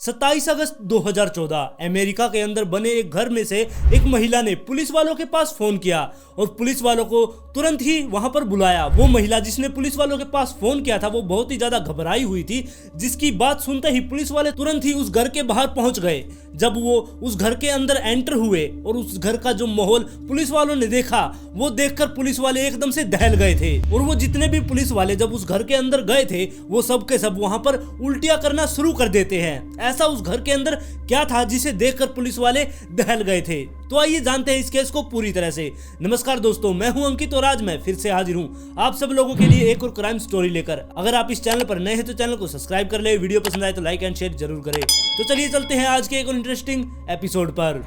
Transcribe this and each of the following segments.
27 अगस्त 2014 America के अंदर बने एक घर में से एक महिला ने पुलिस वालों के पास फोन किया और पुलिस वालों को तुरंत ही वहां पर बुलाया। वो महिला जिसने पुलिस वालों के पास फोन किया था वो बहुत ही ज्यादा घबराई हुई थी, जिसकी बात सुनते ही पुलिस वाले तुरंत ही उस घर के बाहर पहुंच गए। जब वो उस घर के अंदर एंटर हुए और उस घर का जो माहौल पुलिस वालों ने देखा, वो देखकर पुलिस वाले एकदम से दहल गए थे। और वो जितने भी पुलिस वाले जब उस घर के अंदर गए थे वो सब के सब वहां पर उल्टियां करना शुरू कर देते हैं। ऐसा उस घर के अंदर क्या था जिसे देखकर पुलिस वाले दहल गए थे। तो आइए जानते हैं इस केस को पूरी तरह से। नमस्कार दोस्तों, मैं हूं अंकित और आज मैं फिर से हाजिर हूं आप सब लोगों के लिए एक और क्राइम स्टोरी लेकर। अगर आप इस चैनल पर नए हैं तो चैनल को सब्सक्राइब कर ले, वीडियो पसंद आए तो लाइक एंड शेयर जरूर करें। तो चलिए चलते हैं आज के एक और इंटरेस्टिंग एपिसोड पर।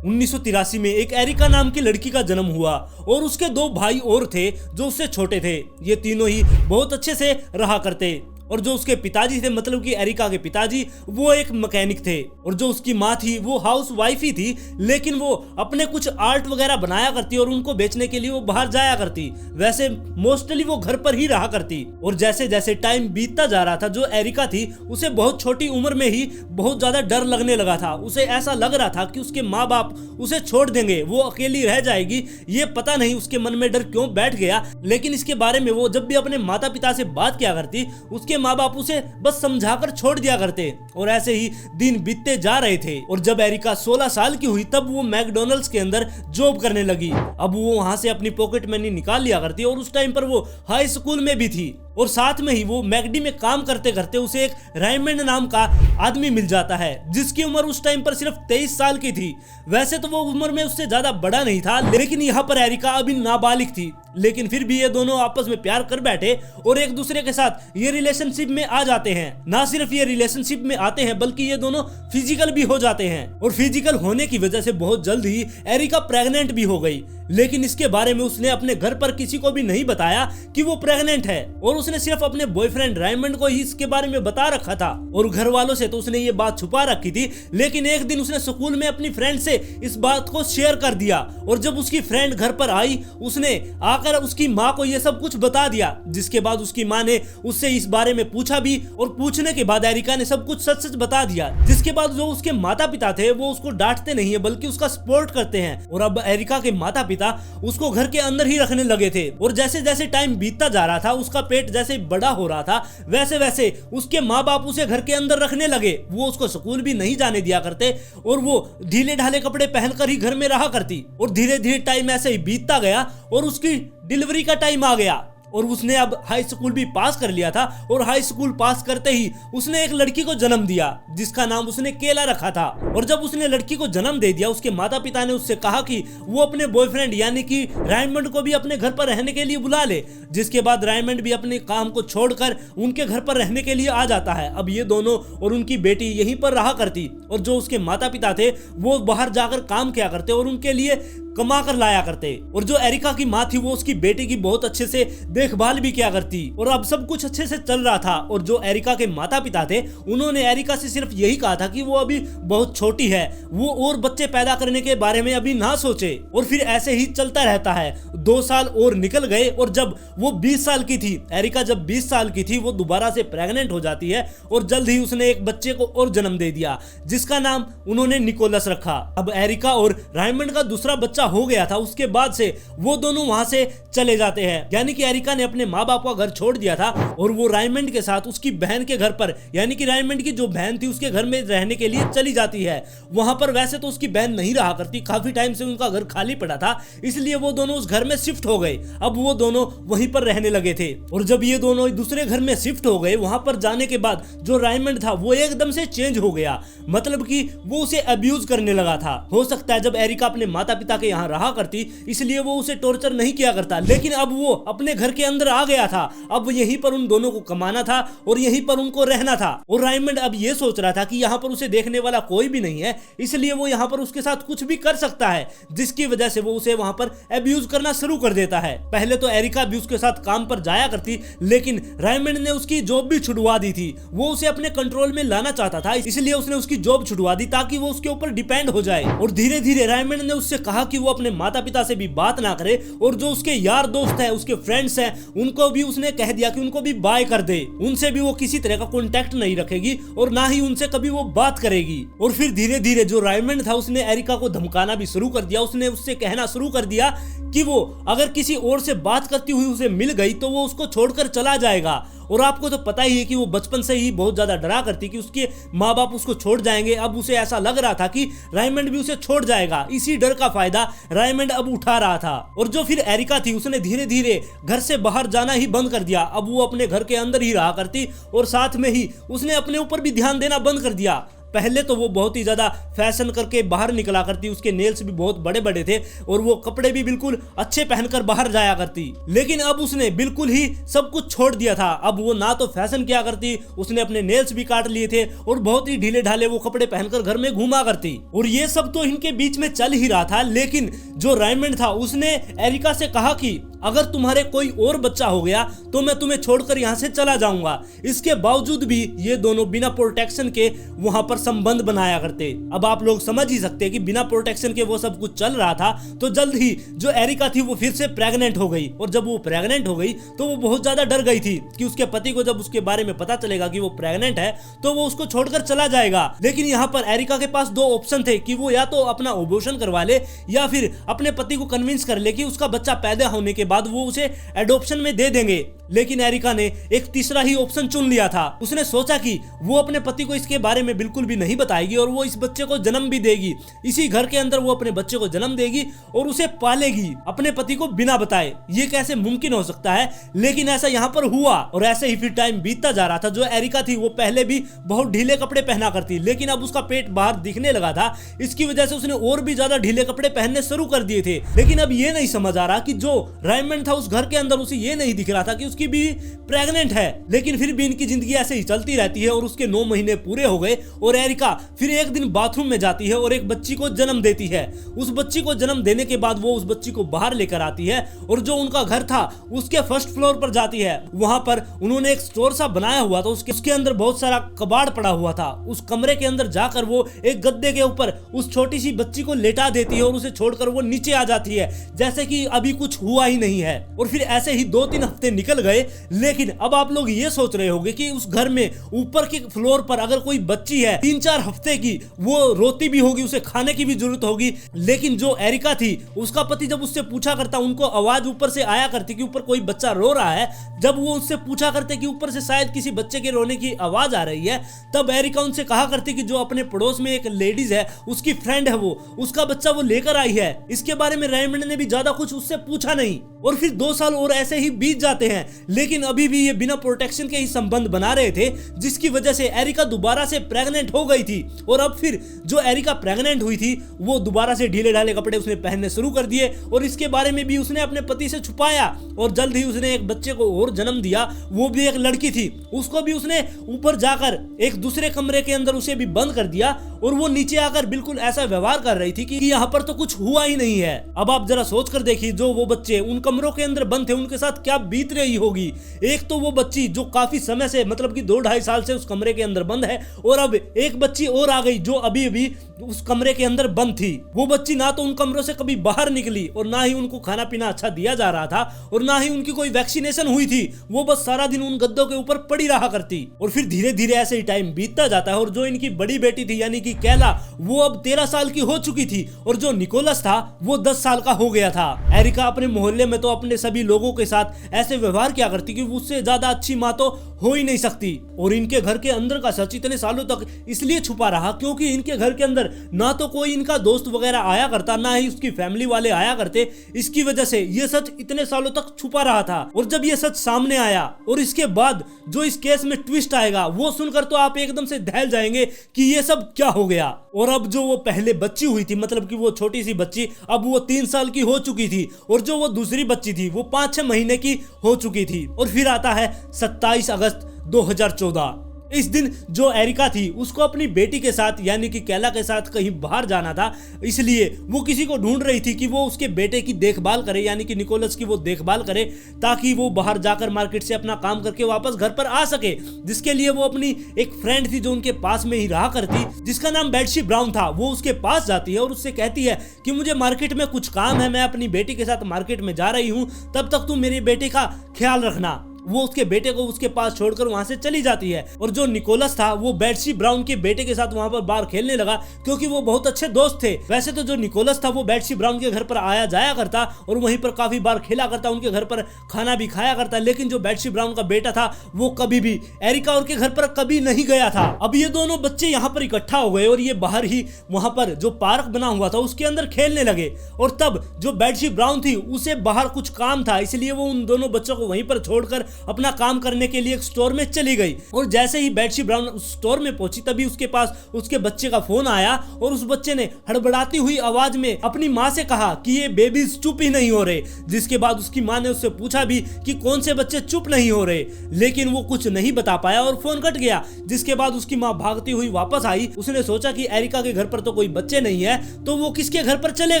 1983 में एक एरिका नाम की लड़की का जन्म हुआ और उसके दो भाई और थे जो उससे छोटे थे। ये तीनों ही बहुत अच्छे से रहा करते और जो उसके पिताजी थे, मतलब कि एरिका के पिताजी, वो एक मैकेनिक थे और जो उसकी माँ थी वो हाउस वाइफ ही थी, लेकिन वो अपने कुछ आर्ट वगैरह बनाया करती और उनको बेचने के लिए वो बाहर जाया करती। वैसे मोस्टली वो घर पर ही रहा करती। और जैसे जैसे टाइम बीतता जा रहा था, जो एरिका थी उसे बहुत छोटी उम्र में ही बहुत ज्यादा डर लगने लगा था। उसे ऐसा लग रहा था कि उसके माँ बाप उसे छोड़ देंगे, वो अकेली रह जाएगी। ये पता नहीं उसके मन में डर क्यों बैठ गया, लेकिन इसके बारे में वो जब भी अपने माता पिता से बात किया करती, उसके माँ बाप उसे बस समझाकर छोड़ दिया करते। और ऐसे ही दिन बीतते जा रहे थे और जब एरिका 16 साल की हुई तब वो मैकडॉनल्ड्स के अंदर जॉब करने लगी। अब वो वहां से अपनी पॉकेट मनी निकाल लिया करती और उस टाइम पर वो हाई स्कूल में भी थी। और साथ में ही वो मैकडी में काम करते करते उसे एक रायमंड नाम का आदमी मिल जाता है, जिसकी उम्र उस टाइम पर सिर्फ 23 साल की थी। वैसे तो वो उम्र में उससे ज्यादा बड़ा नहीं था, लेकिन यहाँ पर एरिका अभी नाबालिग थी। लेकिन फिर भी ये दोनों आपस में प्यार कर बैठे और एक दूसरे के साथ ये रिलेशनशिप में आ जाते हैं। ना सिर्फ ये रिलेशनशिप में आते हैं बल्कि ये दोनों फिजिकल भी हो जाते हैं। और फिजिकल होने की वजह से बहुत जल्द ही एरिका प्रेग्नेंट भी हो गई, लेकिन इसके बारे में उसने अपने घर पर किसी को भी नहीं बताया कि वो प्रेग्नेंट है। और उसने सिर्फ अपने बॉयफ्रेंड रायमंड को ही इसके बारे में बता रखा था और घर वालों से तो उसने ये बात छुपा रखी थी। लेकिन एक दिन उसने स्कूल में अपनी फ्रेंड से इस बात को शेयर कर दिया और जब उसकी फ्रेंड घर पर आई, उसने आकर उसकी माँ को ये सब कुछ बता दिया। जिसके बाद उसकी माँ ने उससे इस बारे में पूछा भी और पूछने के बाद एरिका ने सब कुछ सच सच बता दिया। जिसके बाद जो उसके माता पिता थे वो उसको डांटते नहीं है बल्कि उसका सपोर्ट करते हैं। और अब एरिका के माता पिता उसको घर के अंदर ही रखने लगे थे। और जैसे जैसे टाइम बीतता जा रहा था, उसका पेट जैसे बड़ा हो रहा था, वैसे वैसे उसके माँ बाप उसे घर के अंदर रखने लगे। वो उसको स्कूल भी नहीं जाने दिया करते और वो ढीले ढाले कपड़े पहनकर ही घर में रहा करती। और धीरे धीरे टाइम ऐसे ही बीतता गया और उसकी डिलीवरी का टाइम आ गया और उसने अब हाई स्कूल भी पास कर लिया था। और हाई स्कूल पास करते ही उसने एक लड़की को जन्म दिया जिसका नाम उसने केला रखा था। और जब उसने लड़की को जन्म दे दिया, उसके माता पिता ने उससे कहा कि वो अपने बॉयफ्रेंड यानी कि रायमंड को भी अपने घर पर रहने के लिए बुला ले। जिसके बाद रायमंड भी अपने काम को छोड़कर उनके घर पर रहने के लिए आ जाता है। अब ये दोनों और उनकी बेटी यहीं पर रहा करती और जो उसके माता पिता थे वो बाहर जाकर काम किया करते और उनके लिए कमा कर लाया करते। और जो एरिका की माँ थी वो उसकी बेटी की बहुत अच्छे से देखभाल भी किया करती। और अब सब कुछ अच्छे से चल रहा था। और जो एरिका के माता पिता थे उन्होंने एरिका से सिर्फ यही कहा था कि वो अभी बहुत छोटी है, वो और बच्चे पैदा करने के बारे में अभी ना सोचे। और फिर ऐसे ही चलता रहता है। 2 साल और निकल गए और जब वो 20 साल की थी, एरिका जब 20 साल की थी, वो दोबारा से प्रेग्नेंट हो जाती है और जल्द ही उसने एक बच्चे को और जन्म दे दिया जिसका नाम उन्होंने निकोलस रखा। अब एरिका और रायमंड का दूसरा बच्चा हो गया था। उसके बाद से वो दोनों वहां से चले जाते हैं, यानी कि एरिका ने अपने माँ बाप का घर छोड़ दिया था और वो रायमंड के साथ उसकी बहन के घर पर, यानी कि रायमंड की जो बहन थी उसके घर में रहने के लिए चली जाती है। वहां पर वैसे तो उसकी बहन नहीं रहा करती, काफी टाइम से उनका घर खाली पड़ा था, इसलिए वो दोनों उस घर में शिफ्ट हो गए। अब वो दोनों वहीं पर रहने लगे थे। और जब ये दोनों दूसरे घर में शिफ्ट हो गए, वहां पर जाने के बाद जो रायमंड था वो एकदम से चेंज हो गया, मतलब कि वो उसे अब्यूज करने लगा था। हो सकता है जब एरिका अपने माता पिता के यहाँ रहा करती, इसलिए वो उसे टॉर्चर नहीं किया करता। लेकिन अब वो अपने घर के अंदर आ गया था, अब यहीं पर उन दोनों को कमाना था और यहीं पर उनको रहना था। और रायमंड अब ये सोच रहा था कि यहाँ पर उसे देखने वाला कोई भी नहीं है, इसलिए वो यहाँ पर उसके साथ कुछ भी कर सकता है, जिसकी वजह से वो उसे वहाँ पर अब्यूज करना शुरू कर देता है। पहले तो एरिका भी उसके साथ काम पर जाया करती, लेकिन रायमंड ने उसकी जॉब भी छुड़वा दी थी। वो उसे अपने कंट्रोल में लाना चाहता था, इसलिए उसने उसकी जॉब छुड़वा दी ताकि वो उसके ऊपर डिपेंड हो जाए। और धीरे धीरे रायमंड ने उससे कहा कि वो अपने माता पिता से भी बात ना करे, और जो उसके यार दोस्त हैं, उसके फ्रेंड्स हैं, उनको भी उसने कह दिया कि उनको भी बाय कर दे, उनसे भी वो किसी तरह का कॉन्टेक्ट नहीं रखेगी और ना ही उनसे कभी वो बात करेगी। और फिर धीरे धीरे जो रायमंड था उसने एरिका को धमकाना भी शुरू कर दिया। उसने उससे कहना शुरू कर दिया कि वो अगर किसी और से बात करती हुई उसे मिल गई तो वो उसको छोड़कर चला जाएगा। और आपको तो पता ही है कि वो बचपन से ही बहुत ज्यादा डरा करती कि उसके माँ बाप उसको छोड़ जाएंगे। अब उसे ऐसा लग रहा था कि रायमंड भी उसे छोड़ जाएगा। इसी डर का फायदा रायमंड अब उठा रहा था। और जो फिर एरिका थी उसने धीरे धीरे घर से बाहर जाना ही बंद कर दिया। अब वो अपने घर के अंदर ही रहा करती और साथ में ही उसने अपने ऊपर भी ध्यान देना बंद कर दिया। पहले तो वो बहुत ही ज्यादा फैशन करके बाहर निकला करती, उसके नेल्स भी बहुत बड़े बड़े थे और वो कपड़े भी बिल्कुल अच्छे पहनकर बाहर जाया करती। लेकिन अब उसने बिल्कुल ही सब कुछ छोड़ दिया था। अब वो ना तो फैशन किया करती, उसने अपने नेल्स भी काट लिए थे और बहुत ही ढीले ढाले वो कपड़े पहनकर घर में घूमा करती। और ये सब तो इनके बीच में चल ही रहा था। लेकिन जो रायमंड था उसने एरिका से कहा कि अगर तुम्हारे कोई और बच्चा हो गया तो मैं तुम्हें छोड़कर यहाँ से चला जाऊंगा। इसके बावजूद भी ये दोनों बिना प्रोटेक्शन के वहां पर संबंध बनाया करते। अब आप लोग समझ ही सकते हैं कि बिना प्रोटेक्शन के वो सब कुछ चल रहा था। तो जल्द ही जो एरिका थी वो फिर से प्रेग्नेंट हो गई। और जब वो प्रेग्नेंट हो गई तो वो बहुत ज्यादा डर गई थी कि उसके पति को जब उसके बारे में पता चलेगा कि वो प्रेग्नेंट है तो वो उसको छोड़कर चला जाएगा। लेकिन यहाँ पर एरिका के पास दो ऑप्शन थे कि वो या तो अपना अबॉर्शन करवा ले या फिर अपने पति को कन्विंस कर ले कि उसका बच्चा पैदा होने के बाद वो उसे एडॉप्शन में दे देंगे। लेकिन एरिका ने एक तीसरा ही ऑप्शन चुन लिया था। उसने सोचा कि वो अपने पति को इसके बारे में बिल्कुल भी नहीं बताएगी और वो इस बच्चे को जन्म भी देगी। इसी घर के अंदर वो अपने बच्चे को जन्म देगी और उसे पालेगी अपने पति को बिना बताए। ये कैसे मुमकिन हो सकता है? लेकिन ऐसा यहाँ पर हुआ। और ऐसे ही फिर टाइम बीतता जा रहा था। जो एरिका थी वो पहले भी बहुत ढीले कपड़े पहना करती, लेकिन अब उसका पेट बाहर दिखने लगा था। इसकी वजह से उसने और भी ज्यादा ढीले कपड़े पहनने शुरू कर दिए थे। लेकिन अब ये नहीं समझ आ रहा कि जो रायमंड था उस घर के अंदर उसे ये नहीं दिख रहा था कि उसकी भी प्रेग्नेंट है। लेकिन फिर भी इनकी जिंदगी ऐसे ही चलती रहती है और उसके 9 महीने पूरे हो गए और एरिका फिर एक दिन बाथरूम में जाती है और एक बच्ची को जन्म देती है। उस बच्ची को जन्म देने के बाद वो उस बच्ची को बाहर लेकर आती है और जो उनका घर था उसके फर्स्ट फ्लोर पर जाती है। वहां पर उन्होंने एक स्टोर सा बनाया हुआ था, उसके अंदर बहुत सारा कबाड़ पड़ा हुआ था। उस कमरे के अंदर जाकर वो एक गद्दे के ऊपर उस छोटी सी बच्ची को लेटा देती है और उसे छोड़कर वो नीचे आ जाती है जैसे कि अभी कुछ हुआ ही नहीं है। और फिर ऐसे ही 2-3 हफ्ते निकल गए। लेकिन अब आप लोग ये सोच रहे होंगे कि उस घर में ऊपर के फ्लोर पर अगर कोई बच्ची है 3-4 हफ्ते की, वो रोती भी होगी, उसे खाने की भी जरूरत होगी। लेकिन जो एरिका थी उसका पति जब उससे पूछा करता, उनको आवाज ऊपर से आया करती कि ऊपर कोई बच्चा रो रहा है। जब वो उससे पूछा करते कि ऊपर से शायद किसी बच्चे के रोने की आवाज आ रही है, तब एरिका उनसे कहा करती कि जो अपने पड़ोस में एक लेडीज है उसकी फ्रेंड है, वो उसका बच्चा वो लेकर आई है। इसके बारे में रायमंड ने भी ज्यादा कुछ उससे पूछा नहीं। और फिर 2 साल और ऐसे ही बीत जाते हैं। लेकिन अभी भी ये बिना प्रोटेक्शन के ही संबंध बना रहे थे, जिसकी वजह से एरिका दोबारा से प्रेग्नेंट हो गई थी। और अब फिर जो एरिका प्रेग्नेंट हुई थी वो दोबारा से ढीले ढाले कपड़े उसने पहनने शुरू कर दिए और इसके बारे में भी उसने अपने पति से छुपाया। और जल्द ही उसने एक बच्चे को और जन्म दिया, वो भी एक लड़की थी। उसको भी उसने ऊपर जाकर एक दूसरे कमरे के अंदर उसे भी बंद कर दिया और वो नीचे आकर बिल्कुल ऐसा व्यवहार कर रही थी कि यहाँ पर तो कुछ हुआ ही नहीं है। अब आप जरा सोच कर देखिए, जो वो बच्चे उन कमरों के अंदर बंद थे उनके साथ क्या बीत रही होगी। एक तो वो बच्ची जो काफी समय से मतलब कि 2-2.5 साल से उस कमरे के अंदर बंद है और अब एक बच्ची और आ गई जो अभी अभी उस कमरे के अंदर बंद थी। वो बच्ची ना तो उन कमरों से कभी बाहर निकली और ना ही उनको खाना पीना अच्छा दिया जा रहा था और ना ही उनकी कोई वैक्सीनेशन हुई थी। वो बस सारा दिन उन गद्दों के ऊपर पड़ी रहा करती। और फिर धीरे धीरे ऐसे ही टाइम बीतता जाता है और जो इनकी बड़ी बेटी थी यानी कि कैला, वो अब 13 साल की हो चुकी थी और जो निकोलस था वो 10 साल का हो गया था। एरिका अपने मोहल्ले में तो अपने सभी लोगों के साथ ऐसे व्यवहार किया करती कि उससे ज्यादा अच्छी माँ तो हो ही नहीं सकती। और इनके घर के अंदर का सच इतने सालों तक इसलिए छुपा रहा क्योंकि इनके घर के अंदर ना तो कोई इनका दोस्त वगैरह आया करता, ना ही उसकी फैमिली वाले आया करते। इसकी वजह से ये सच इतने सालों तक छुपा रहा था। और जब ये सच सामने आया और इसके बाद जो इस केस में ट्विस्ट आएगा वो सुनकर तो आप एकदम से दहल जाएंगे कि ये सब क्या हो गया। और अब जो वो पहले बच्ची हुई थी, मतलब कि वो छोटी सी बच्ची, अब वो 3 साल की हो चुकी थी, और जो वो दूसरी बच्ची थी वो 5-6 महीने की हो चुकी थी। और फिर आता है 27 अगस्त 2014। इस दिन जो एरिका थी उसको अपनी बेटी के साथ यानी कि कैला के साथ कहीं बाहर जाना था, इसलिए वो किसी को ढूंढ रही थी कि वो उसके बेटे की देखभाल करे, यानी कि निकोलस की वो देखभाल करे, ताकि वो बाहर जाकर मार्केट से अपना काम करके वापस घर पर आ सके। जिसके लिए वो अपनी एक फ्रेंड थी जो उनके पास में ही रहा करती, जिसका नाम बेट्सी ब्राउन था, वो उसके पास जाती है और उससे कहती है कि मुझे मार्केट में कुछ काम है, मैं अपनी बेटी के साथ मार्केट में जा रही हूँ, तब तक तुम मेरे बेटे का ख्याल रखना। वो उसके बेटे को उसके पास छोड़कर वहां से चली जाती है। और जो निकोलस था वो बेट्सी ब्राउन के बेटे के साथ वहां पर बाहर खेलने लगा, क्योंकि वो बहुत अच्छे दोस्त थे। वैसे तो जो निकोलस था वो बेट्सी ब्राउन के घर पर आया जाया करता और वहीं पर काफी बार खेला करता, उनके घर पर खाना भी खाया करता, लेकिन जो बेट्सी ब्राउन का बेटा था वो कभी भी एरिका और के घर पर कभी नहीं गया था। अब ये दोनों बच्चे यहाँ पर इकट्ठा हो गए और ये बाहर ही वहां पर जो पार्क बना हुआ था उसके अंदर खेलने लगे। और तब जो बेट्सी ब्राउन थी उसे बाहर कुछ काम था, इसलिए वो उन दोनों बच्चों को वहीं पर छोड़कर अपना काम करने के लिए एक स्टोर में चली गई। और जैसे ही बेट्सी ब्राउन उस स्टोर में पहुंची तभी उसके पास उसके बच्चे का फोन आया और उस बच्चे ने हड़बड़ाती हुई आवाज में अपनी माँ से कहा कि ये बेबीज चुप ही नहीं हो रहे। जिसके बाद उसकी माँ ने उससे पूछा भी कि कौन से बच्चे चुप नहीं हो रहे, लेकिन वो कुछ नहीं बता पाया और फोन कट गया। जिसके बाद उसकी माँ भागती हुई वापस आई। उसने सोचा कि एरिका के घर पर तो कोई बच्चे नहीं है, तो वो किसके घर पर चले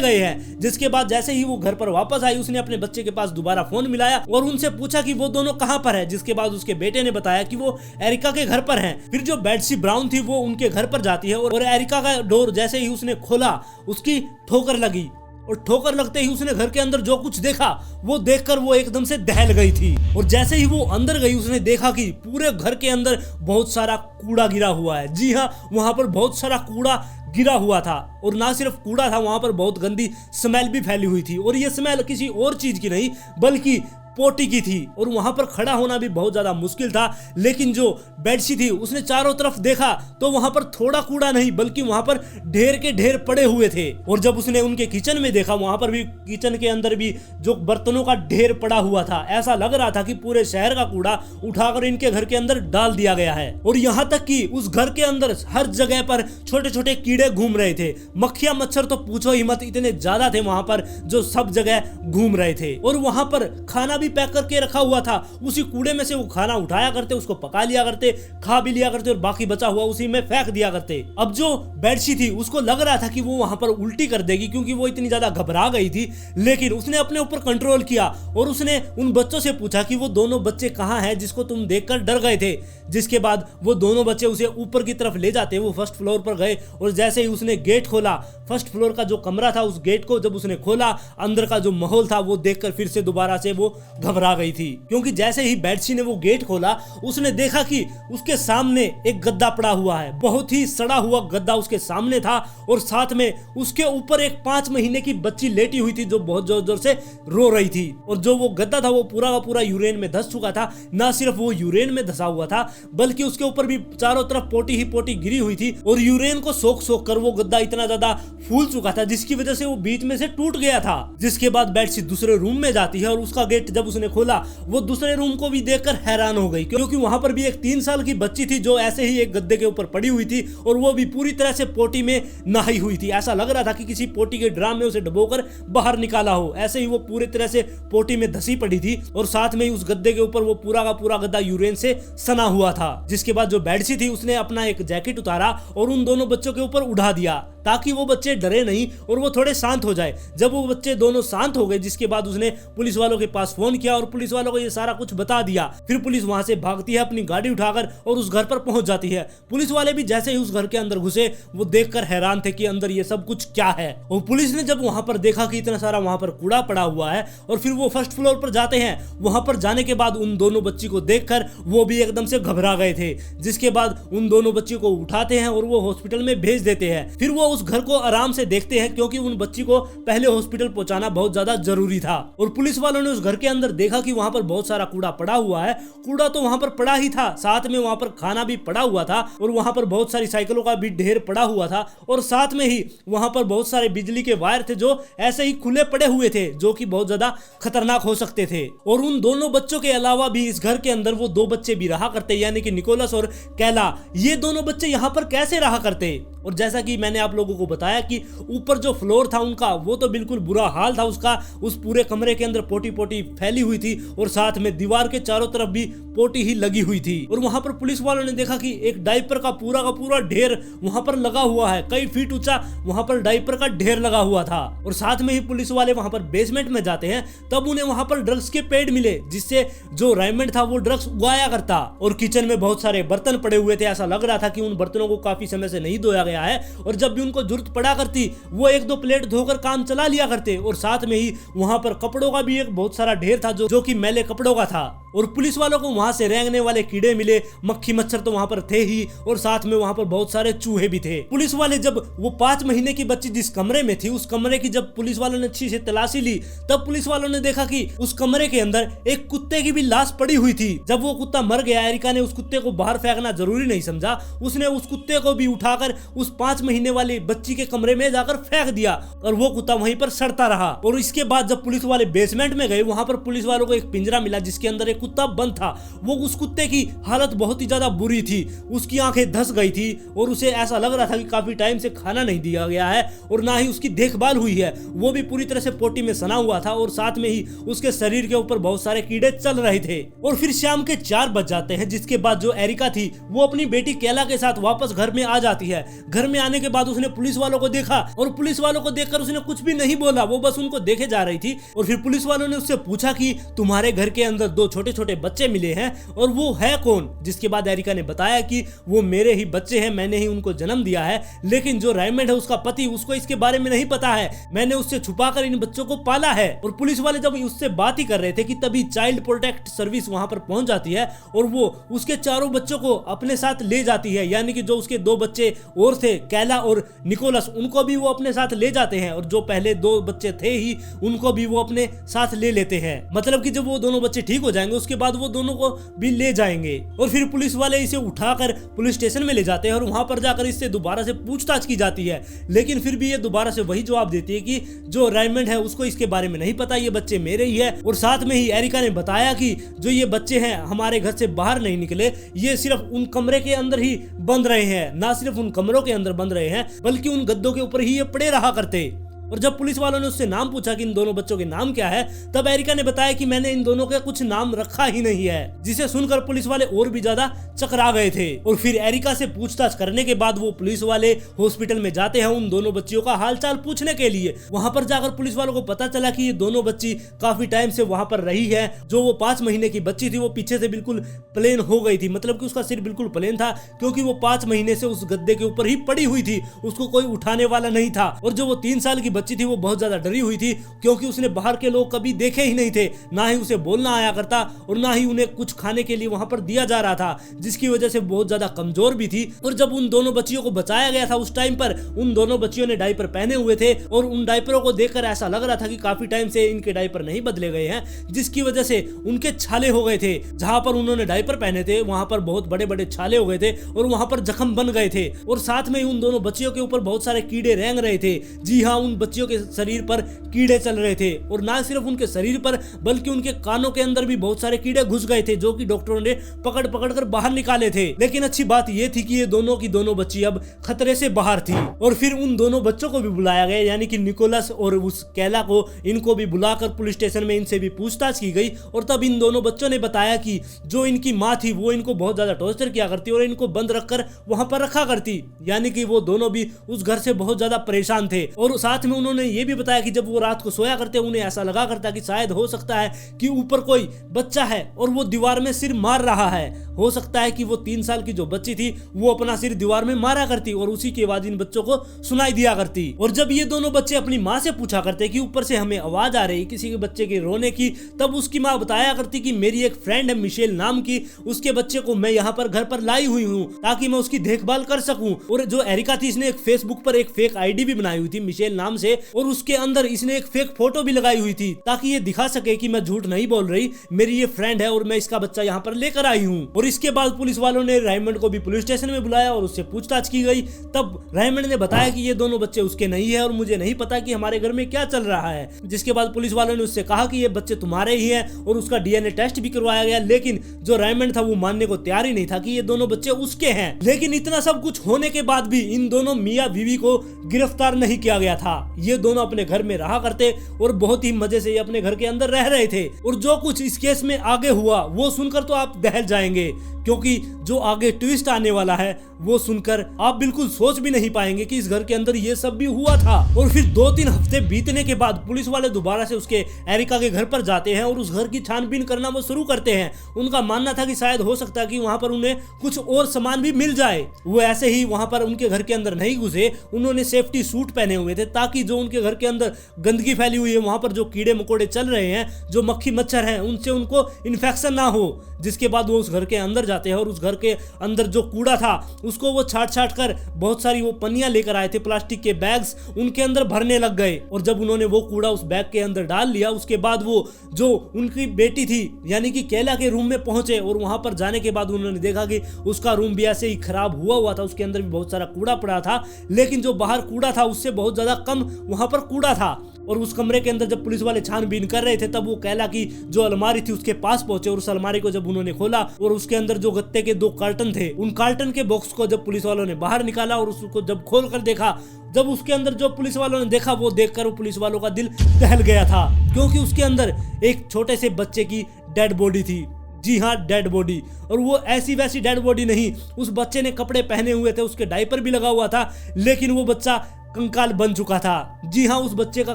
गए हैं। जिसके बाद जैसे ही वो घर पर वापस आई उसने अपने बच्चे के पास दोबारा फोन मिलाया और उनसे पूछा कि वो दोनों कहाँ पर है। जिसके बाद उसके बेटे ने बताया कि वो एरिका के घर पर हैं। फिर जो बेट्सी ब्राउन थी वो उनके घर पर जाती है और एरिका का डोर जैसे ही उसने खोला उसकी ठोकर लगी और ठोकर लगते ही उसने घर के अंदर जो कुछ देखा वो देखकर वो एकदम से दहल गई थी। और जैसे ही वो अंदर गई उसने देखा कि पूरे घर के अंदर बहुत सारा कूड़ा गिरा हुआ है। जी हाँ, वहां पर बहुत सारा कूड़ा गिरा हुआ था और ना सिर्फ कूड़ा था, वहां पर बहुत गंदी स्मेल भी फैली हुई थी। और ये स्मेल किसी और चीज की नहीं बल्कि पोटी की थी। और वहां पर खड़ा होना भी बहुत ज्यादा मुश्किल था। लेकिन जो बेट्सी थी उसने चारों तरफ देखा तो वहां पर थोड़ा कूड़ा नहीं बल्कि वहां पर ढेर के ढेर पड़े हुए थे। और जब उसने उनके किचन में देखा वहां पर भी किचन के अंदर भी जो बर्तनों का ढेर पड़ा हुआ था, ऐसा लग रहा था कि पूरे शहर का कूड़ा उठाकर इनके घर के अंदर डाल दिया गया है। और यहाँ तक कि उस घर के अंदर हर जगह पर छोटे छोटे कीड़े घूम रहे थे। मक्खियां मच्छर तो पूछो ही मत, इतने ज्यादा थे वहां पर जो सब जगह घूम रहे थे। और वहां पर खाना भी पैक करके रखा हुआ था, उसी कूड़े में से वो खाना उठाया करते, उसको पका लिया करते, खा भी लिया करते और बाकी बचा हुआ उसी में फेंक दिया करते। अब जो बेट्सी थी उसको लग रहा था कि वो वहां पर उल्टी कर देगी क्योंकि वो इतनी ज्यादा घबरा गई थी, लेकिन उसने अपने ऊपर कंट्रोल किया और उसने उन बच्चों से पूछा कि वो दोनों बच्चे कहाँ हैं जिसको तुम देखकर डर गए थे। जिसके बाद वो दोनों बच्चे उसे ऊपर की तरफ ले जाते, वो फर्स्ट फ्लोर पर गए और जैसे ही उसने गेट खोला, फर्स्ट फ्लोर का जो कमरा था उस गेट को जब उसने खोला, अंदर का जो माहौल था वो देखकर फिर से दोबारा से वो घबरा गई थी। क्योंकि जैसे ही बेट्सी ने वो गेट खोला उसने देखा कि उसके सामने एक गद्दा पड़ा हुआ है, बहुत ही सड़ा हुआ गद्दा उसके सामने था और साथ में उसके ऊपर एक 5 महीने की बच्ची लेटी हुई थी जो बहुत जोर जोर से रो रही थी। और जो वो गद्दा था वो पूरा का पूरा यूरेन में धंस चुका था। ना सिर्फ वो यूरेन में धंसा हुआ था बल्कि उसके ऊपर भी चारों तरफ पोटी ही पोटी गिरी हुई थी और यूरेन को सोख सोख कर वो गद्दा इतना ज्यादा फूल चुका था जिसकी वजह से वो बीच में से टूट गया था। जिसके बाद बेट्सी दूसरे रूम में जाती है और उसका गेट जब उसने खोला वो दूसरे रूम को भी देखकर हैरान हो गई, क्योंकि वहां पर भी एक 3 साल की बच्ची थी जो ऐसे ही एक गद्दे के ऊपर पड़ी हुई थी और वो भी पूरी तरह से पोटी में नहाई हुई थी। ऐसा लग रहा था कि किसी पोटी के ड्राम में उसे डुबोकर बाहर निकाला हो, ऐसे ही वो पूरी तरह से पोटी में धसी पड़ी थी और साथ में ही उस गद्दे के ऊपर वो पूरा का पूरा गद्दा यूरेन से सना हुआ था। जिसके बाद जो बेट्सी थी उसने अपना एक जैकेट उतारा और उन दोनों बच्चों के ऊपर उड़ा दिया ताकि वो बच्चे डरे नहीं और वो थोड़े शांत हो जाए। जब वो बच्चे दोनों शांत हो गए जिसके बाद उसने पुलिस वालों के पास फोन किया और पुलिस वालों को ये सारा कुछ बता दिया। फिर पुलिस वहां से भागती है अपनी गाड़ी उठाकर और उस घर पर पहुंच जाती है। पुलिस वाले भी जैसे ही उस घर के अंदर घुसे वो देखकर हैरान थे कि अंदर ये सब कुछ क्या है। और पुलिस ने जब वहां पर देखा कि इतना सारा वहां पर कूड़ा पड़ा हुआ है और फिर वो फर्स्ट फ्लोर पर जाते हैं, वहां पर जाने के बाद उन दोनों बच्ची को देखकर वो भी एकदम से घबरा गए थे। जिसके बाद उन दोनों बच्ची को उठाते हैं और वो हॉस्पिटल में भेज देते हैं। फिर वो उस घर को आराम से देखते हैं क्योंकि उन बच्ची को पहले हॉस्पिटल पहुंचाना बहुत ज्यादा जरूरी था। और पुलिस वालों ने उस घर के अंदर देखा कि वहां पर बहुत सारा कूड़ा पड़ा हुआ है। कूड़ा तो वहां पर पड़ा ही था, साथ में वहां पर खाना भी पड़ा हुआ था और वहां पर बहुत सारी साइकिलों का भी ढेर पड़ा हुआ था और साथ में ही वहां पर बहुत सारे बिजली के वायर थे जो ऐसे ही खुले पड़े हुए थे जो कि बहुत ज्यादा खतरनाक हो सकते थे। और उन दोनों बच्चों के अलावा भी इस घर के अंदर वो 2 बच्चे भी रहा करते, यानी कि निकोलस और कैला। ये दोनों बच्चे यहाँ पर कैसे रहा करते? और जैसा कि मैंने आप लोगों को बताया कि ऊपर जो फ्लोर था उनका वो तो बिल्कुल बुरा हाल था उसका, उस पूरे कमरे के अंदर पोटी पोटी फैली हुई थी और साथ में दीवार के चारों तरफ भी पोटी ही लगी हुई थी। और वहां पर पुलिस वालों ने देखा कि एक डायपर का पूरा ढेर वहां पर लगा हुआ है, कई फीट ऊंचा वहां पर डायपर का ढेर लगा हुआ था। और साथ में ही पुलिस वाले वहां पर बेसमेंट में जाते हैं, तब उन्हें वहां पर ड्रग्स के पेड़ मिले जिससे जो रेमंड था वो ड्रग्स उगाया करता। और किचन में बहुत सारे बर्तन पड़े हुए थे, ऐसा लग रहा था कि उन बर्तनों को काफी समय से नहीं धोया गया है और जब भी उनको जरूरत पड़ा करती वो एक दो प्लेट धोकर काम चला लिया करते। और साथ में ही वहां पर कपड़ों का भी एक बहुत सारा ढेर था जो कि मैले कपड़ों का था। और पुलिस वालों को वहां से रेंगने वाले कीड़े मिले, मक्खी मच्छर तो वहां पर थे ही और साथ में वहां पर बहुत सारे चूहे भी थे। पुलिस वाले जब वो 5 महीने की बच्ची जिस कमरे में थी उस कमरे की जब पुलिस वालों ने अच्छी से तलाशी ली, तब पुलिस वालों ने देखा कि उस कमरे के अंदर एक कुत्ते की भी लाश पड़ी हुई थी। जब वो कुत्ता मर गया, एरिका ने उस कुत्ते को बाहर फेंकना जरूरी नहीं समझा, उसने उस कुत्ते को भी उठाकर उस 5 महीने वाली बच्ची के कमरे में जाकर फेंक दिया और वो कुत्ता वहीं पर सड़ता रहा। और इसके बाद जब पुलिस वाले बेसमेंट में गए, वहां पर पुलिस वालों को एक पिंजरा मिला जिसके अंदर एक कुत्ता बंद था। वो उस कुत्ते की हालत बहुत ही ज्यादा बुरी थी, उसकी आंखें धंस गई थी और उसे ऐसा लग रहा था कि काफी टाइम से खाना नहीं दिया गया है और ना ही उसकी देखभाल हुई है। वो भी पूरी तरह से पोटी में सना हुआ था और साथ में ही उसके शरीर के ऊपर बहुत सारे कीड़े चल रहे थे। और फिर शाम के 4 बज जाते हैं, जिसके बाद जो एरिका थी वो अपनी बेटी केला के साथ वापस घर में आ जाती है। घर में आने के बाद उसने पुलिस वालों को देखा और पुलिस वालों को देखकर उसने कुछ भी नहीं बोला, वो बस उनको देखे जा रही थी। और फिर पुलिस वालों ने उससे पूछा कि तुम्हारे घर के अंदर 2 छोटे छोटे बच्चे मिले हैं और वो है कौन? जिसके बाद एरिका ने बताया कि वो मेरे ही बच्चे हैं, मैंने ही उनको जन्म दिया है, लेकिन जो रेमंड है उसका पति, उसको इसके बारे में नहीं पता है, मैंने उससे छुपाकर इन बच्चों को पाला है। और पुलिस वाले जब उससे बात ही कर रहे थे कि तभी चाइल्ड प्रोटेक्ट सर्विस वहां पर पहुंच जाती है और वो उसके 4 बच्चों को अपने साथ ले जाती है, यानी कि जो उसके 2 बच्चे और थे कैला और निकोलस, उनको भी वो अपने साथ ले जाते हैं और जो पहले 2 बच्चे थे ही उनको भी वो अपने साथ ले लेते हैं। मतलब कि जब वो दोनों बच्चे ठीक हो जाएंगे उसके बाद वो दोनों को भी ले जाएंगे। और फिर पुलिस वाले इसे उठाकर पुलिस स्टेशन में ले जाते हैं और वहां पर जाकर इससे दोबारा से पूछताछ की जाती है, लेकिन फिर भी ये दोबारा से वही जवाब देती है कि जो रेमंड है उसको इसके बारे में नहीं पता, ये बच्चे मेरे ही है। और साथ में ही एरिका ने बताया कि जो ये बच्चे हैं हमारे घर से बाहर नहीं निकले, ये सिर्फ उन कमरे के अंदर ही बंद रहे हैं, ना सिर्फ उन कमरों के अंदर बंद रहे हैं बल्कि उन गद्दों के ऊपर ही ये पड़े रहा करते। और जब पुलिस वालों ने उससे नाम पूछा कि इन दोनों बच्चों के नाम क्या है, तब एरिका ने बताया कि मैंने इन दोनों के कुछ नाम रखा ही नहीं है, जिसे सुनकर पुलिस वाले और भी ज्यादा चकरा गए थे। और फिर एरिका से पूछताछ करने के बाद वो पुलिस वाले हॉस्पिटल में जाते हैं उन दोनों बच्चियों का हालचाल पूछने के लिए। वहां पर जाकर पुलिस वालों को पता चला कि ये दोनों बच्ची काफी टाइम से वहां पर रही है। जो वो 5 महीने की बच्ची थी वो पीछे से बिल्कुल प्लेन हो गई थी, मतलब कि उसका सिर बिल्कुल प्लेन था, क्योंकि वो 5 महीने से उस गद्दे के ऊपर ही पड़ी हुई थी, उसको कोई उठाने वाला नहीं था। और जो वो 3 साल की बच्ची थी वो बहुत ज्यादा डरी हुई थी, क्योंकि उसने बाहर के लोग कभी देखे ही नहीं थे, ना ही उसे बोलना आया करता और ना ही उन्हें कुछ खाने के लिए वहां पर दिया जा रहा था, जिसकी वजह से बहुत ज्यादा कमजोर भी थी। और जब उन दोनों बच्चियों को बचाया गया था उस टाइम पर उन दोनों बच्चियों ने डायपर पहने हुए थे और उन डायपरों को देखकर ऐसा लग रहा था कि काफी टाइम से इनके डायपर नहीं बदले गए हैं, जिसकी वजह से उनके छाले हो गए थे। जहां पर उन्होंने डायपर पहने थे वहां पर बहुत बड़े बड़े छाले हो गए थे और वहां पर जख्म बन गए थे। और साथ में उन दोनों बच्चियों के ऊपर बहुत सारे कीड़े रेंग रहे थे। जी हाँ, उन बच्चियों के शरीर पर कीड़े चल रहे थे और ना सिर्फ उनके शरीर पर बल्कि उनके कानों के अंदर भी बहुत सारे कीड़े घुस गए थे, जो कि डॉक्टरों ने पकड़ पकड़ कर बाहर निकाले थे। लेकिन अच्छी बात यह थी कि ये दोनों की दोनों बच्ची अब खतरे से बाहर थी। और फिर उन दोनों बच्चों को भी बुलाया गया, यानी कि निकोलस और उस कैला को, इनको भी बुलाकर पुलिस स्टेशन में इनसे भी पूछताछ की गई। और तब इन दोनों बच्चों ने बताया कि जो इनकी माँ थी वो इनको बहुत ज्यादा टॉर्चर किया करती और इनको बंद रखकर वहां पर रखा करती, यानी कि वो दोनों भी उस घर से बहुत ज्यादा परेशान थे। और साथ में उन्होंने ये भी बताया कि जब वो रात को सोया करते उन्हें ऐसा लगा करता कि शायद हो सकता है कि ऊपर कोई बच्चा है और वो दीवार में सिर मार रहा है। हो सकता है कि वो 3 साल की जो बच्ची थी वो अपना सिर दीवार में मारा करती और उसी की आवाज इन बच्चों को सुनाई दिया करती। और जब ये दोनों बच्चे अपनी माँ से पूछा करते कि ऊपर से हमें आवाज आ रही किसी के बच्चे के रोने की, तब उसकी माँ बताया करती कि मेरी एक फ्रेंड है मिशेल नाम की, उसके बच्चे को मैं यहाँ पर घर पर लाई हुई हूँ ताकि मैं उसकी देखभाल कर सकूं। और जो एरिका थी इसने एक फेसबुक पर एक फेक आईडी भी बनाई हुई थी मिशेल नाम से, और उसके अंदर इसने एक फेक फोटो भी लगाई हुई थी ताकि ये दिखा सके कि मैं झूठ नहीं बोल रही, मेरी ये फ्रेंड है और मैं इसका बच्चा यहाँ पर लेकर आई हूँ। और इसके बाद पुलिस वालों ने रेमंड को भी पुलिस स्टेशन में बुलाया और उससे पूछताछ की गई। तब रेमंड ने बताया कि ये दोनों बच्चे उसके नहीं है और मुझे नहीं पता कि हमारे घर में क्या चल रहा है। जिसके बाद पुलिस वालों ने उससे कहा कि ये बच्चे तुम्हारे ही हैं और उसका डीएनए टेस्ट भी करवाया गया, लेकिन जो रेमंड था वो मानने को तैयार ही नहीं था कि ये दोनों बच्चे उसके हैं। लेकिन इतना सब कुछ होने के बाद भी इन दोनों मियां बीवी को गिरफ्तार नहीं किया गया था। ये दोनों अपने घर में रहा करते और बहुत ही मजे से ये अपने घर के अंदर रह रहे थे। और जो कुछ इस केस में आगे हुआ वो सुनकर तो आप दहल जाएंगे, क्योंकि जो आगे ट्विस्ट आने वाला है वो सुनकर आप बिल्कुल सोच भी नहीं पाएंगे कि इस घर के अंदर ये सब भी हुआ था। और फिर 2-3 हफ्ते बीतने के बाद पुलिस वाले दोबारा से उसके एरिका के घर पर जाते हैं और उस घर की छानबीन करना वो शुरू करते हैं। उनका मानना था कि शायद हो सकता है कि वहां पर उन्हें कुछ और सामान भी मिल जाए। वो ऐसे ही वहां पर उनके घर के अंदर नहीं घुसे, उन्होंने सेफ्टी सूट पहने हुए थे ताकि जो उनके घर के अंदर गंदगी फैली हुई है, वहां पर जो कीड़े मकोड़े चल रहे हैं, जो मक्खी मच्छर हैं, उनसे उनको इन्फेक्शन ना हो। जिसके बाद वो उस घर के अंदर जाते हैं और उस घर के अंदर जो कूड़ा था उसको वो छाट कर बहुत सारी वो पन्नियां लेकर आए थे, प्लास्टिक के बैग्स, उनके अंदर भरने लग गए। और जब उन्होंने वो कूड़ा उस बैग के अंदर डाल लिया, उसके बाद वो जो उनकी बेटी थी यानी कि कैला के रूम में पहुंचे और वहां पर जाने के बाद उन्होंने देखा कि उसका रूम भी ऐसे ही खराब हुआ था, उसके अंदर भी बहुत सारा कूड़ा पड़ा था, लेकिन जो बाहर कूड़ा था उससे बहुत ज्यादा कम वहां पर कूड़ा था। और उस कमरे के अंदर जब पुलिस वाले छानबीन कर रहे थे तब वो कैला की जो अलमारी थी उसके पास पहुंचे और उस अलमारी को जब उन्होंने खोला और उसके अंदर जो गत्ते के 2 कार्टन थे, उन कार्टन के बॉक्स को जब पुलिस वालों ने बाहर निकाला और उसको जब खोल कर देखा, जब उसके अंदर जो पुलिस वालों ने देखा वो देखकर वो पुलिस वालों का दिल दहल गया था, क्योंकि उसके अंदर एक छोटे से बच्चे की डेड बॉडी थी। जी हाँ, डेड बॉडी। और वो ऐसी वैसी डेड बॉडी नहीं, उस बच्चे ने कपड़े पहने हुए थे, उसके डायपर भी लगा हुआ था, लेकिन वो बच्चा कंकाल बन चुका था। जी हाँ, उस बच्चे का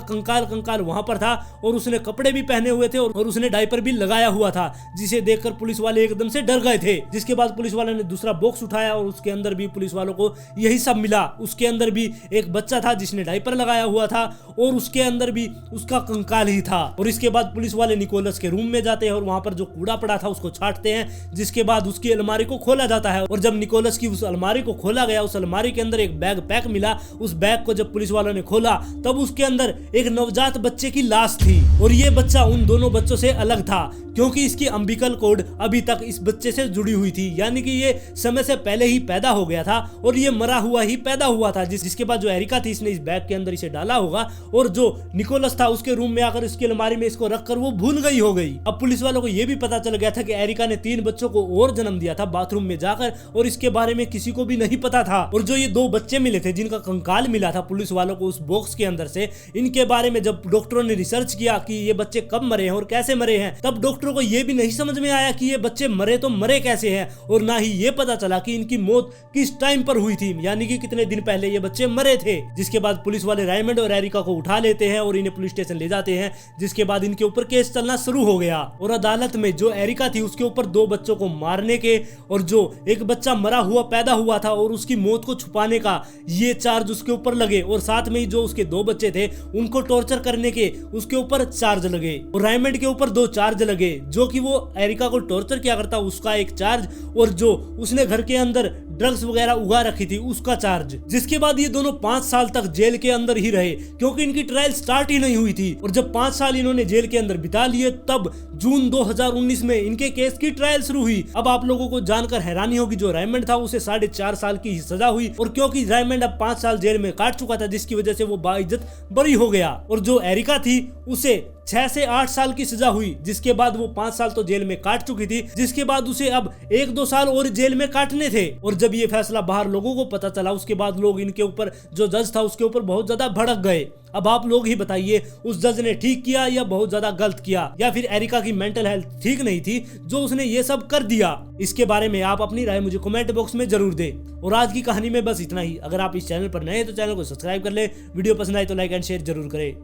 कंकाल वहां पर था और उसने कपड़े भी पहने हुए थे और उसने डायपर भी लगाया हुआ था, जिसे देखकर पुलिस वाले एकदम से डर गए थे। जिसके बाद पुलिस वाले ने दूसरा बॉक्स उठाया और उसके अंदर भी पुलिस वालों को यही सब मिला। उसके अंदर भी एक बच्चा था जिसने डायपर लगाया हुआ था और उसके अंदर भी उसका कंकाल ही था। और इसके बाद पुलिस वाले निकोलस के रूम में जाते हैं और वहां पर जो कूड़ा पड़ा था उसको छांटते हैं। जिसके बाद उसकी अलमारी को खोला जाता है और जब निकोलस की उस अलमारी को खोला गया, उस अलमारी के अंदर एक बैग पैक मिला। उस बैग को जब पुलिस वालों ने खोला तब उसके अंदर एक नवजात बच्चे की लाश थी और ये बच्चा उन दोनों बच्चों से अलग था, क्योंकि इसकी अम्बिकल कोड अभी तक इस बच्चे से जुड़ी हुई थी, यानी कि ये समय से पहले ही पैदा हो गया था और ये मरा हुआ ही पैदा हुआ था। जिसके बाद जो एरिका थी इसने इस बैग के अंदर इसे डाला होगा और जो निकोलस था उसके रूम में आकर इसकी अलमारी में इसको रखकर वो भूल गई हो गई। अब पुलिस वालों को ये भी पता चल गया था कि एरिका ने 3 बच्चों को और जन्म दिया था बाथरूम में जाकर और इसके बारे में किसी को भी नहीं पता था। और जो ये 2 बच्चे मिले थे जिनका कंकाल मिला था पुलिस वालों को उस बॉक्स के अंदर से, इनके बारे में जब डॉक्टरों ने रिसर्च किया कि ये बच्चे कब मरे हैं और कैसे मरे हैं, तब डॉक्टरों को ये भी नहीं समझ में आया कि ये बच्चे मरे तो मरे कैसे हैं और ना ही ये पता चला कि इनकी मौत किस टाइम पर हुई थी, यानी कि कितने दिन पहले ये बच्चे मरे थे। जिसके बाद पुलिस वाले रेमंड और एरिका को उठा लेते हैं और इन्हें पुलिस स्टेशन ले जाते हैं। जिसके बाद इनके ऊपर केस चलना शुरू हो गया और अदालत में जो एरिका थी उसके ऊपर 2 बच्चों को मारने के और जो एक बच्चा मरा हुआ पैदा हुआ था और उसकी मौत को छुपाने का ये चार्ज उसके ऊपर लगे और साथ में ही जो उसके 2 बच्चे थे उनको टॉर्चर करने के उसके ऊपर चार्ज लगे और रेमंड के ऊपर 2 चार्ज लगे, जो कि वो एरिका को टॉर्चर किया करता उसका एक चार्ज और जो उसने घर के अंदर ड्रग्स वगैरह उगा रखी थी उसका चार्ज। जिसके बाद ये दोनों 5 साल तक जेल के अंदर ही रहे, क्योंकि इनकी ट्रायल स्टार्ट ही नहीं हुई थी। और जब 5 साल इन्होंने जेल के अंदर बिता लिए तब जून 2019 में इनके केस की ट्रायल शुरू हुई। अब आप लोगों को जानकर हैरानी होगी, जो रेमंड था उसे 4.5 साल की सजा हुई और क्योंकि रेमंड अब 5 साल जेल में काट चुका था जिसकी वजह से वो बाइज्जत बरी हो गया। और जो एरिका थी उसे 6 से 8 साल की सजा हुई, जिसके बाद वो 5 साल तो जेल में काट चुकी थी, जिसके बाद उसे अब 1-2 साल और जेल में काटने थे। और जब ये फैसला बाहर लोगों को पता चला उसके बाद लोग इनके ऊपर, जो जज था उसके ऊपर बहुत ज्यादा भड़क गए। अब आप लोग ही बताइए उस जज ने ठीक किया या बहुत ज्यादा गलत किया, या फिर एरिका की मेंटल हेल्थ ठीक नहीं थी जो उसने ये सब कर दिया। इसके बारे में आप अपनी राय मुझे कमेंट बॉक्स में जरूर दें। और आज की कहानी में बस इतना ही। अगर आप इस चैनल पर नए हैं तो चैनल को सब्सक्राइब कर ले, वीडियो पसंद आए तो लाइक एंड शेयर जरूर करें।